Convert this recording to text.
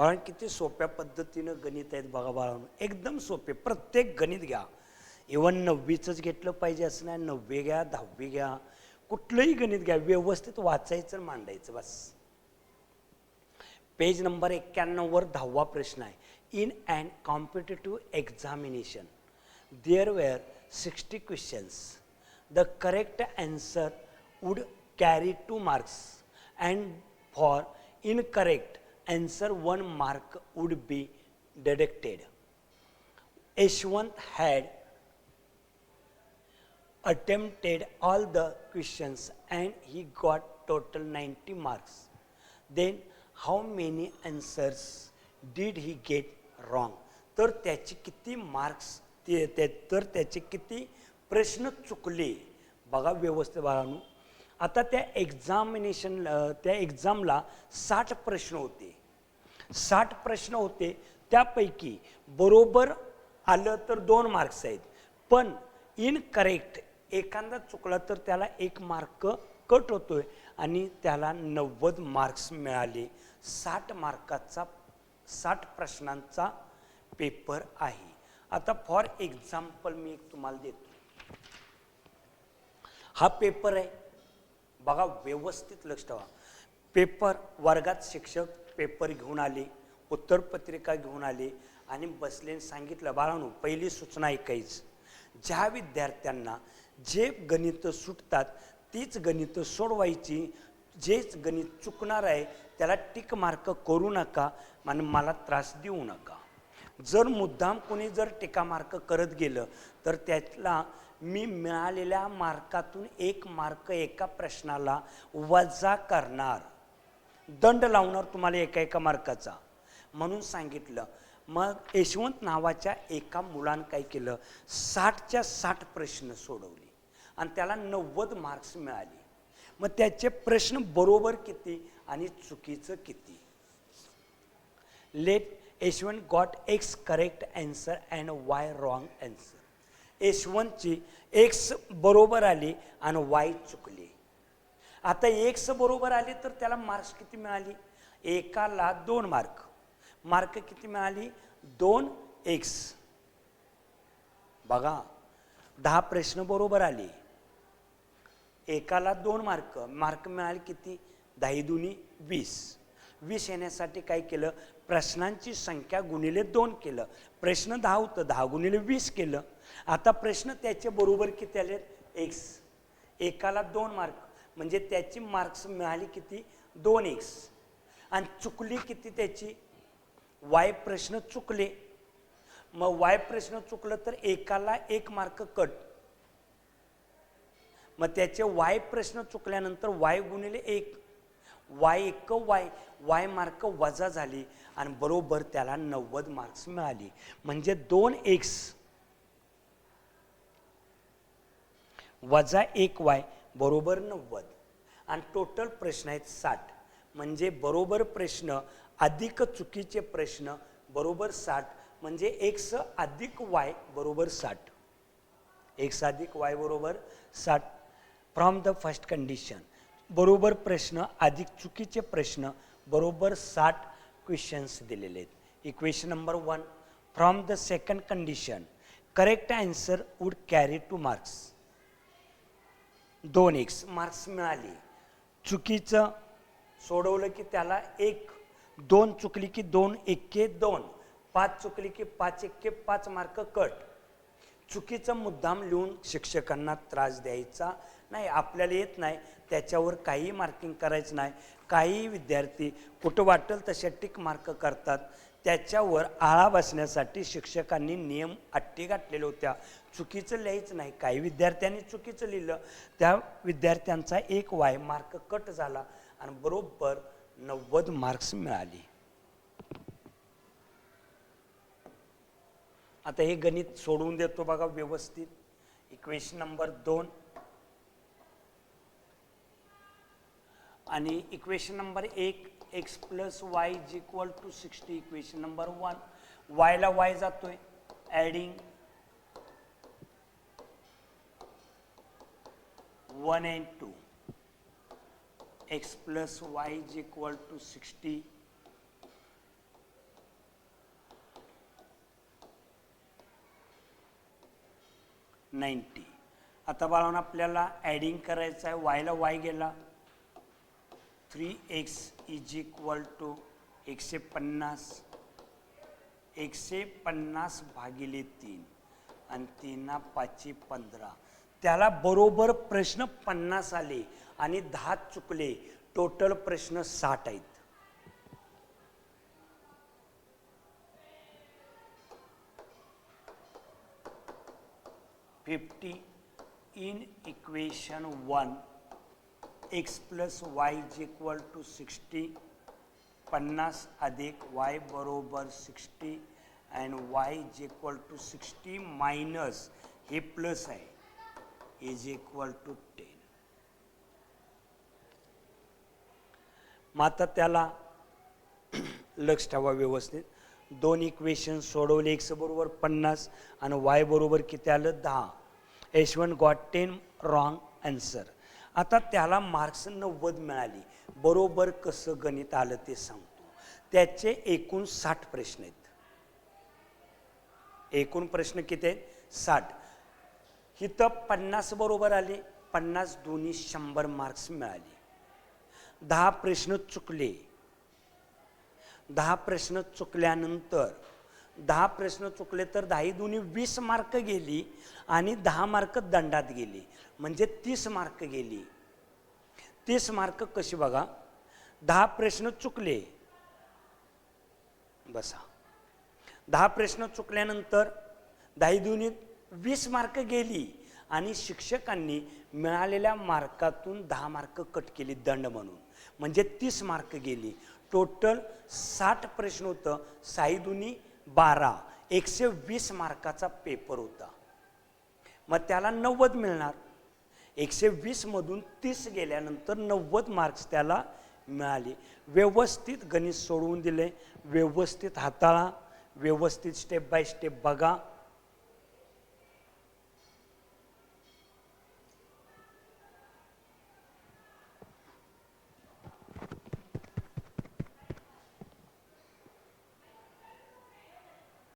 बाळा किती सोप्या पद्धतीनं गणित आहेत बघा बाळांनो, एकदम सोपे. प्रत्येक गणित घ्या, इव्हन 9वीचंच घेतलं पाहिजे असं नाही, 9वी घ्या 10वी घ्या, कुठलंही गणित घ्या, व्यवस्थित वाचायचं आणि मांडायचं बस. पेज नंबर 91 वर 10वा प्रश्न आहे. In and competitive examination there were 60 questions. The correct answer would carry 2 marks and for incorrect answer 1 mark would be deducted. Yashwant had attempted all the questions and he got total 90 marks. Then how many answers did he get wrong? तर त्याचे किती marks तर त्याचे किती प्रश्न चुकले बघा व्यवस्थित बाळांनो. आता त्या एक्झामला 60 प्रश्न होते. 60 प्रश्न होते, त्यापैकी बरोबर आलं तर 2 मार्क्स आहेत, पण इनकरेक्ट एखादा चुकला तर त्याला 1 मार्क कट होतोय आणि त्याला 90 मार्क्स मिळाले. 60 मार्काचा 60 प्रश्नांचा पेपर आहे. आता फॉर एक्झाम्पल मी एक तुम्हाला देतो. हा पेपर आहे बघा, व्यवस्थित लक्ष ठेवा. पेपर वर्गात शिक्षक पेपर घेऊन आले, उत्तरपत्रिका घेऊन आले आणि बसले सांगितलं, बाळांनो पहिली सूचना ऐकायची, ज्या विद्यार्थ्यांना जे गणित सुटतात तीच गणित सोडवायची, जेच गणित चुकणार आहे त्याला टिक मार्क करू नका आणि मला त्रास देऊ नका. जर मुद्दाम कोणी जर टिका मार्क करत गेलं तर त्याला मी मिळालेल्या मार्कातून 1 मार्क एका प्रश्नाला वजा करणार, दंड लावणार तुम्हाला एका मार्काचा म्हणून सांगितलं. मग यशवंत नावाच्या एका मुलानं काय केलं, 60च्या 60 प्रश्न सोडवले आणि त्याला 90 मार्क्स मिळाले. मग त्याचे प्रश्न बरोबर किती आणि चुकीचं किती. Let Yashwant got X correct answer and Y wrong answer. यशवंतची X बरोबर आली आणि Y चुकली. आता X बरोबर आली तर त्याला मार्क्स किती मिळाली, एकाला 2 मार्क. मार्क किती मिळाली, 2x. बघा 10 प्रश्न बरोबर आले, एकाला 2 मार्क. मार्क मिळाले किती, 10 दुनी 20. 20 येण्यासाठी काय केलं, प्रश्नांची संख्या गुणिले 2 केलं. प्रश्न 10 होतं, 10 गुणिले 20 केलं. आता प्रश्न त्याचे बरोबर किती आले, x. एकाला 2 मार्क म्हणजे त्याची मार्क्स मिळाली किती, 2x. आणि चुकली किती त्याची, y प्रश्न चुकले. मग y प्रश्न चुकलं तर एकाला 1 मार्क कट. मग त्याचे y प्रश्न चुकल्यानंतर y गुणिले 1, y मार्क वजा झाली आणि बरोबर त्याला 90 मार्क्स मिळाली. म्हणजे 2x वजा 1y बरोबर 90 आणि टोटल प्रश्न आहेत 60. म्हणजे बरोबर प्रश्न अधिक चुकीचे प्रश्न बरोबर 60. म्हणजे x अधिक y बरोबर 60. x अधिक y बरोबर 60. फ्रॉम द फर्स्ट कंडिशन बरोबर प्रश्न अधिक चुकीचे प्रश्न बरोबर 60 क्वेश्चन्स दिलेले आहेत. Equation number 1. From the second condition correct answer would carry 2 marks. 2x marks मिळाले. चुकीचं सोडवलं की त्याला 1, 2 चुकली की 2 एक्के 2, 5 चुकली की 5 एक्के 5 मार्क कट. चुकीचं मुद्दाम लिहून शिक्षकांना त्रास द्यायचा नाही. आपल्याला येत नाही त्याच्यावर काही मार्किंग करायचं नाही. काही विद्यार्थी कुठं वाटेल तशा टिक मार्क करतात. त्याच्यावर आळा बसण्यासाठी शिक्षकांनी नियम अट्टी घातलेल्या होत्या. चुकीचं लिहायचं नाही. काही विद्यार्थ्यांनी चुकीचं लिहिलं, त्या विद्यार्थ्यांचा 1 Y मार्क कट झाला आणि बरोबर 90 मार्क्स मिळाले. आता हे गणित सोडवून देतो बघा व्यवस्थित. इक्वेशन नंबर 2 आणि equation number 1 x + y = 60. Equation number 1 y ला y जातोय, ॲडिंग 1 and 2. x + y = 60 90. आता बाळांनो आपल्याला ॲडिंग करायचं आहे. वायला वाय गेला 3x इज इक्वल टू 150 150 भागिले 3 आणि 3 5 15. त्याला बरोबर प्रश्न 50 आले आणि 10 चुकले. टोटल प्रश्न 60 आहेत. in equation 1 x plus y is equal to 60. 50 अधिक y बरोबर 60 and y is equal to 60 minus हे प्लस आहे is equal to 10. मग आता त्याला लक्ष ठेवा व्यवस्थित. दोन इक्वेशन सोडवले. x बरोबर 50 आणि y बरोबर किती आलं 10. H1 got 10 wrong answer. आता त्याला मार्क्स 90 मिळाली. बरोबर कसं गणित आलं ते सांगतो. त्याचे एकूण 60 प्रश्न आहेत. एकूण प्रश्न किती आहेत 60. इथं 50 बरोबर आले. 50 दोन्ही 100 मार्क्स मिळाले. 10 प्रश्न चुकले. 10 प्रश्न चुकल्यानंतर 10 प्रश्न चुकले तर 10 दोन्ही 20 मार्क गेली आणि 10 मार्क दंडात गेली. म्हणजे 30 मार्क गेली. 30 मार्क कशी बघा. 10 प्रश्न चुकले. बसा. 10 प्रश्न चुकल्यानंतर 10 दोन्ही 20 मार्क गेली आणि शिक्षकांनी मिळालेल्या मार्कातून 10 मार्क कट केली दंड म्हणून. म्हणजे 30 मार्क गेली. टोटल 60 प्रश्न होतं. 6 दुनी 12 120 मार्काचा पेपर होता. मग त्याला 90 मिळणार. 120 मधून 30 गेल्यानंतर 90 मार्क्स त्याला मिळाले. व्यवस्थित गणित सोडवून दिले. व्यवस्थित हाताळा. व्यवस्थित स्टेप बाय स्टेप बघा.